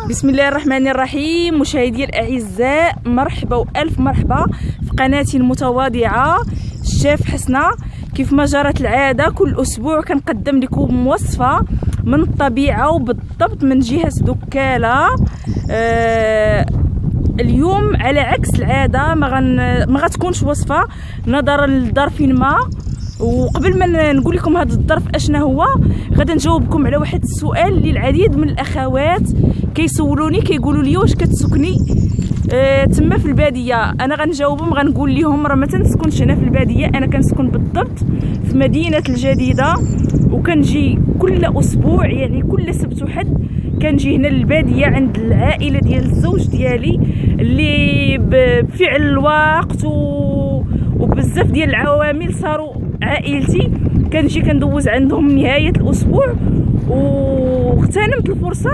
بسم الله الرحمن الرحيم. مشاهدي الاعزاء، مرحبا والف مرحبا في قناتي المتواضعه الشيف حسنه. كيف ما جرت العاده كل اسبوع كنقدم لكم وصفه من الطبيعه وبالضبط من جهه دكاله. اليوم على عكس العاده ما غتكونش وصفه نظرا للظرف ما. وقبل ما نقول لكم هذا الظرف اشنا هو، غادي نجاوبكم على واحد السؤال اللي العديد من الاخوات كيسولوني كيقولوا لي واش كتسكني تما في الباديه. انا غنجاوبهم غنقول لهم راه ما تنسكنش هنا في الباديه، انا كنسكن بالضبط في مدينه الجديده، وكنجي كل اسبوع يعني كل سبت وحد كنجي هنا للباديه عند العائله ديال الزوج ديالي اللي بفعل الوقت وبزاف ديال العوامل صاروا عائلتي. كنجي كندوز عندهم نهايه الاسبوع، واغتنمت الفرصه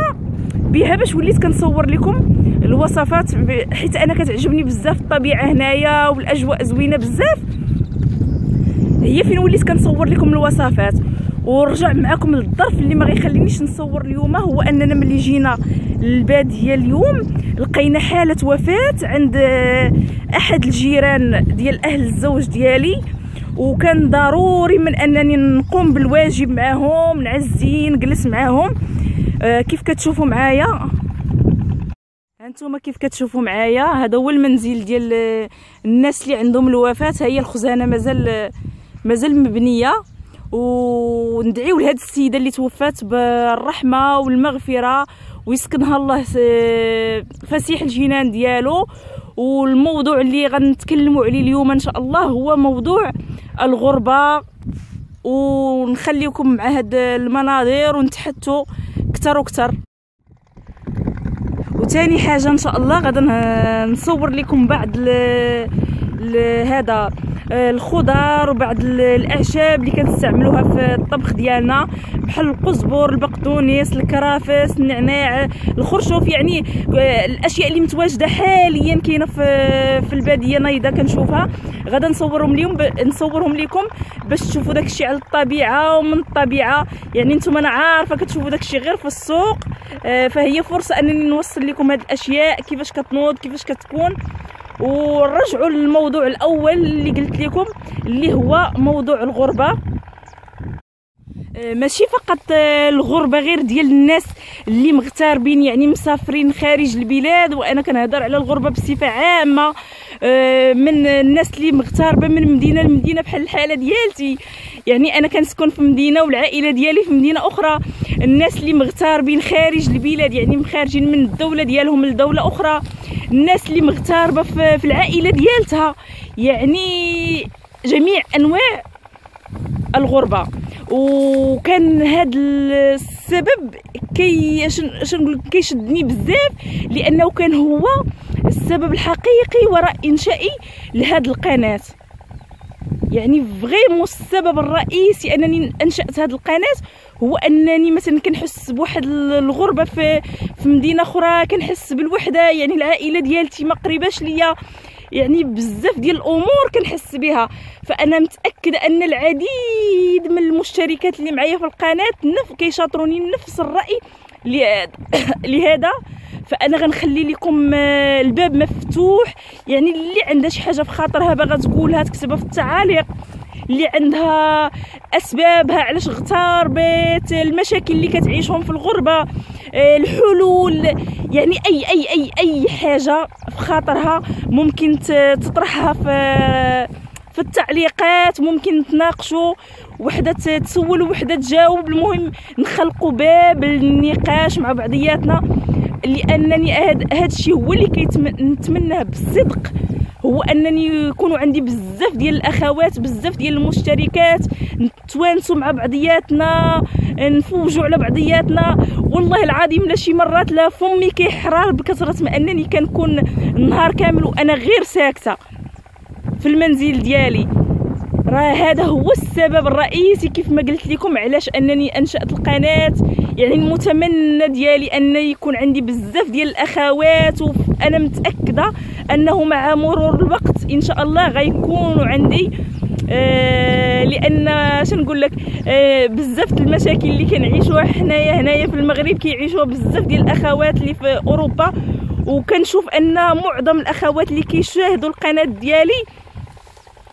بها باش وليت كنصور لكم الوصفات، حيت انا كتعجبني بزاف الطبيعه هنايا والاجواء زوينه بزاف. هي فين وليت كنصور لكم الوصفات. ورجع معكم للظرف اللي ما غيخلينيش نصور اليوم، هو اننا ملي جينا للباديه اليوم لقينا حاله وفاه عند احد الجيران ديال اهل الزوج ديالي، وكان ضروري من انني نقوم بالواجب معاهم، نعزي نجلس معاهم. كيف كتشوفوا معايا هانتوما، كيف كتشوفوا معايا هذا هو المنزل ديال الناس اللي عندهم الوفاه. هي الخزانه مازال مبنيه، وندعيو لهاد السيده اللي توفات بالرحمه والمغفره ويسكنها الله فسيح الجنان ديالو. والموضوع اللي غنتكلموا عليه اليوم ان شاء الله هو موضوع الغربه، ونخليكم مع هاد المناظر ونتحدثوا اكثر واكثر. وثاني حاجه ان شاء الله غادي نصور لكم بعض هذا الخضر وبعض الاعشاب اللي كنستعملوها في الطبخ ديالنا، بحال القزبر، البقدونس، الكرافس، النعناع، الخرشوف، يعني الاشياء اللي متواجده حاليا كاينه في الباديه نايضه كنشوفها. غادا نصورهم لكم باش تشوفوا داكشي على الطبيعه ومن الطبيعه. يعني نتوما انا عارفه كتشوفوا داكشي غير في السوق، فهي فرصه انني نوصل لكم هاد الاشياء كيفاش كتنوض كيفاش كتكون. ونرجعوا للموضوع الاول اللي قلت لكم اللي هو موضوع الغربه. ماشي فقط الغربه غير ديال الناس اللي مغتربين يعني مسافرين خارج البلاد، وانا كنهضر على الغربه بصفه عامه، من الناس اللي مغتربه من مدينه لمدينه بحال الحاله ديالتي. يعني انا كنسكن في مدينه والعائله ديالي في مدينه اخرى. الناس اللي مغتربين خارج البلاد يعني مخارجين من الدوله ديالهم لدوله اخرى. الناس اللي مغتربه في العائله ديالتها، يعني جميع انواع الغربه. وكان هذا السبب كيشدني بزاف، لانه كان هو السبب الحقيقي وراء انشائي لهذه القناه. يعني فريمون السبب الرئيسي انني انشات هذه القناه هو انني مثلا كنحس بواحد الغربه في مدينه اخرى، كنحس بالوحده. يعني العائله ديالتي ما قريباش ليا، يعني بزاف ديال الامور كنحس بها. فانا متاكده ان العديد من المشتركات اللي معايا في القناه كيشاطروني نفس الراي لهذا. فانا غنخلي لكم الباب مفتوح، يعني اللي عندها شي حاجه في خاطرها باغا تقولها تكتبها في التعاليق، اللي عندها اسبابها علاش اغتربت، المشاكل اللي كتعيشهم في الغربه، الحلول، يعني اي حاجه في خاطرها ممكن تطرحها في التعليقات. ممكن نتناقشوا، وحده تسول وحده تجاوب، المهم نخلقوا باب النقاش مع بعضياتنا. لانني هذا الشيء هو اللي كنتمناه بالصدق، هو انني يكونوا عندي بزاف ديال الاخوات، بزاف ديال المشتركات، نتوانسوا مع بعضياتنا، نفوجوا على بعضياتنا. والله العظيم لا شي مرات لا فمي كيحرر بكثره ما انني كنكون النهار كامل وانا غير ساكته في المنزل ديالي. راه هذا هو السبب الرئيسي كيف ما قلت لكم علاش انني انشأت القناه. يعني المتمنى ديالي ان يكون عندي بزاف ديال الاخوات، وانا متاكده انه مع مرور الوقت ان شاء الله غيكونوا عندي لان شنقول لك بزاف المشاكل اللي كنعيشوها حنايا هنايا في المغرب كيعيشوها بزاف ديال الاخوات اللي في اوروبا، وكنشوف ان معظم الاخوات اللي كيشاهدوا القناه ديالي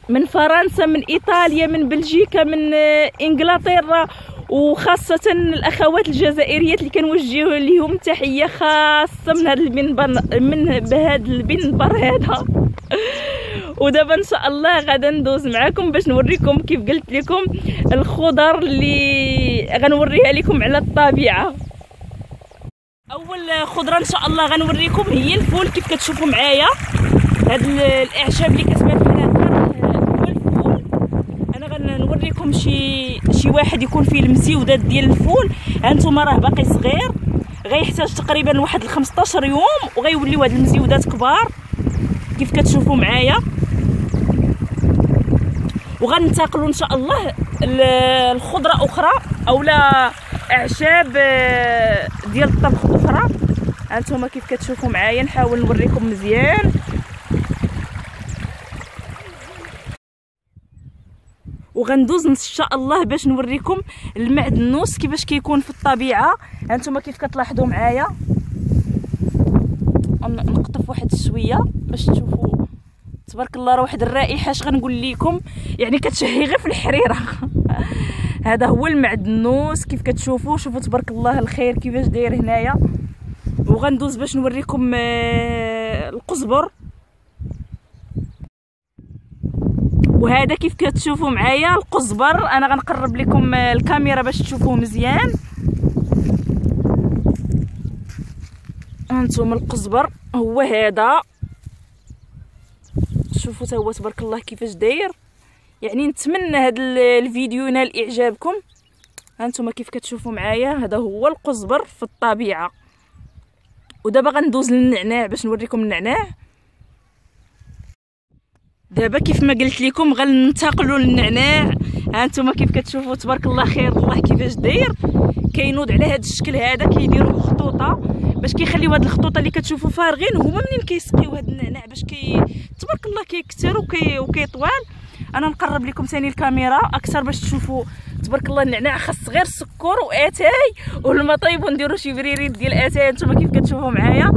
من فرنسا، من ايطاليا، من بلجيكا، من انجلترا، وخاصه الاخوات الجزائريات اللي كنوجه لهم تحيه خاصه من هذا المنبر، بهذا المنبر هذا. ودابا ان شاء الله غادا ندوز معكم باش نوريكم كيف قلت لكم الخضر اللي غنوريها لكم على الطبيعه. اول خضره ان شاء الله غنوريكم هي الفول. كيف كتشوفوا معايا هاد الاعشاب اللي كتبان في هذا هو الفول. انا غنوريكم شي واحد يكون فيه المزيودات ديال الفول. هانتوما راه باقي صغير، غيحتاج تقريبا واحد 15 يوم وغيوليو هاد المزيودات كبار كيف كتشوفوا معايا. وغننتقلوا ان شاء الله الخضره اخرى اولا اعشاب ديال الطبخ اخرى. هانتوما كيف كتشوفوا معايا، نحاول نوريكم مزيان. وغندوز ان شاء الله باش نوريكم المعدنوس كيفاش كيكون في الطبيعه. هانتوما كيف كتلاحظوا معايا، نقطف واحد شويه باش تشوفوا تبارك الله راه واحد الرائحه اش غنقول لكم، يعني كتشهي غير في الحريره. هذا هو المعدنوس كيف كتشوفوا. شوفوا تبارك الله الخير كيفاش داير هنايا. وغندوز باش نوريكم القزبر. وهذا كيف كتشوفوا معايا القزبر. انا غنقرب لكم الكاميرا باش تشوفوه مزيان. هانتوما القزبر هو هذا، شوفوا تا هو تبارك الله كيفاش داير. يعني نتمنى هذا الفيديو ينال اعجابكم. هانتوما كيف كتشوفوا معايا هذا هو القزبر في الطبيعه. ودابا غندوز للنعناع باش نوريكم النعناع. دابا كيف ما قلت لكم غننتقلوا للنعناع. هانتوما كيف كتشوفوا تبارك الله خير الله كيفاش داير. كينوض على هذا الشكل هذا، كيديروه خطوطه باش كيخليو هاد الخطوطه اللي كتشوفوا فارغين هما منين كيسقيو هاد النعناع باش تبارك الله كيكثر وكيطوال. انا نقرب لكم ثاني الكاميرا اكثر باش تشوفوا تبارك الله النعناع. خاص غير السكر واتاي والما طيب ونديروا شي بريريد ديال اتاي. نتوما كيف كتشوفوا معايا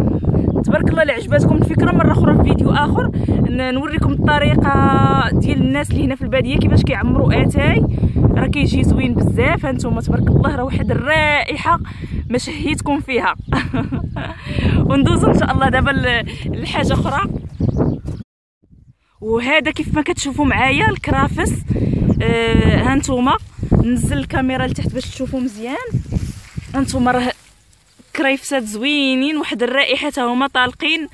تبارك الله. اللي عجباتكم الفكره مره اخرى في فيديو اخر نوريكم الطريقه ديال الناس اللي هنا في الباديه كيفاش كيعمروا اتاي. راه كيجي زوين بزاف. هانتوما تبارك الله راه واحد الرائحه ما شهيتكم فيها. وندوز ان شاء الله دابا لحاجه اخرى. وهذا كيف ما كتشوفوا معايا الكرافس. هانتوما نزل الكاميرا لتحت باش تشوفوا مزيان. هانتوما راه كريفسات زوينين، واحد الرائحه تا هما طالقين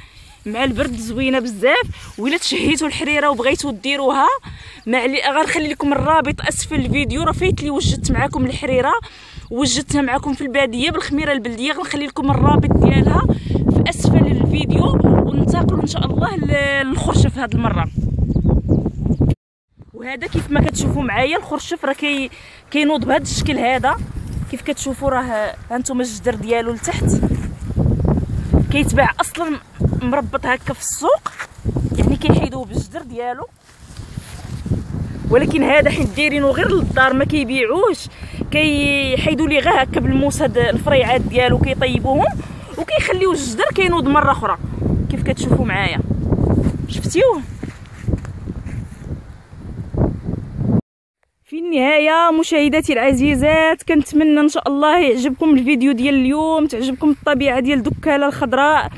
مع البرد زوينه بزاف. وإلا تشهيتوا الحريره وبغيتوا ديروها غنخلي لكم الرابط اسفل الفيديو. راه فايت لي وجدت معكم الحريره وجدتها معكم في الباديه بالخميره البلديه. غنخلي لكم الرابط ديالها في اسفل الفيديو. وننتقلوا ان شاء الله للخرشف هذه المره. وهذا كيف ما كتشوفوا معايا الخرشف راه كينوض بهذا الشكل هذا. كيف كتشوفوا راه هانتوما الجدر ديالو لتحت كيتباع اصلا مربط هكا في السوق، يعني كيحيدوه بالجدر ديالو. ولكن هذا حيت دايرينو غير للدار ما كيبيعوش، كيحيدوا ليه غير هكا بالموس هاد الفريعات ديالو كيطيبوهم وكيخليو الجدر كينوض مره اخرى. كيف كتشوفوا معايا شفتيوه. في النهايه مشاهداتي العزيزات كنتمنى ان شاء الله يعجبكم الفيديو ديال اليوم، تعجبكم الطبيعه ديال دكاله الخضراء.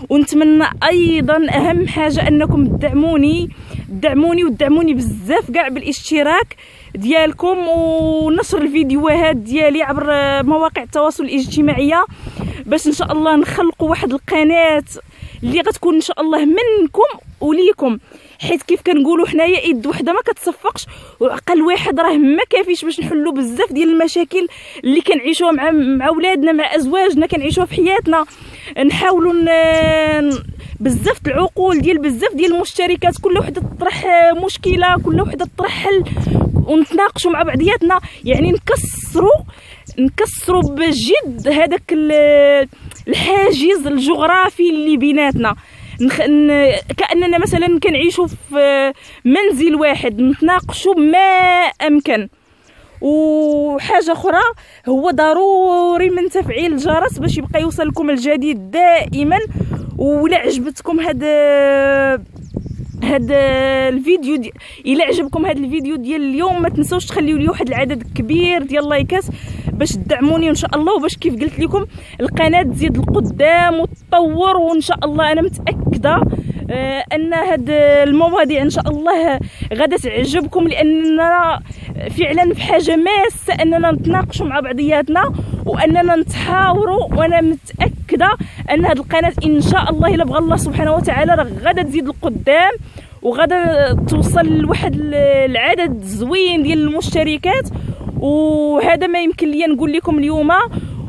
ونتمنى ايضا اهم حاجه انكم تدعموني بزاف كاع بالاشتراك ديالكم ونشر الفيديوهات ديالي عبر مواقع التواصل الاجتماعي باش ان شاء الله نخلقوا واحد القناه اللي غتكون ان شاء الله منكم وليكم. حيت كيف كنقولوا حنايا يد وحده ما كتصفقش، وعقل واحد راه ما كافيش باش نحلوا بزاف ديال المشاكل اللي كنعيشوها مع ولادنا مع ازواجنا كنعيشوها في حياتنا. نحاولوا بزاف العقول ديال بزاف ديال المشتركات، كل وحده تطرح مشكله، كل وحده تطرح حل ونتناقشوا مع بعضياتنا. يعني نكسروا بجد هذاك الحاجز الجغرافي اللي بيناتنا. كاننا مثلا كنعيشوا في منزل واحد، نتناقشوا ما امكن. وحاجه اخرى، هو ضروري من تفعيل الجرس باش يبقى يوصل لكم الجديد دائما. ولا عجبتكم هاد الفيديو الا عجبكم هاد الفيديو ديال اليوم، ما تنسوش تخليوا لي واحد العدد كبير ديال اللايكات باش تدعموني ان شاء الله، وباش كيف قلت لكم القناه تزيد القدام وتطور. وان شاء الله انا متاكده ان هاد المواضيع ان شاء الله غادا تعجبكم، لاننا فعلا في حاجه ماسه اننا نتناقشوا مع بعضياتنا واننا نتحاوروا. وانا متاكده ان هاد القناه ان شاء الله الا بغى الله سبحانه وتعالى راه غادا تزيد القدام، وغادا توصل لواحد العدد زوين ديال المشتركات. وهذا ما يمكن لي نقول لكم اليوم.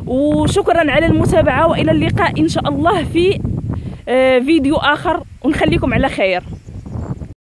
وشكرا على المتابعه، والى اللقاء ان شاء الله في فيديو اخر، ونخليكم على خير.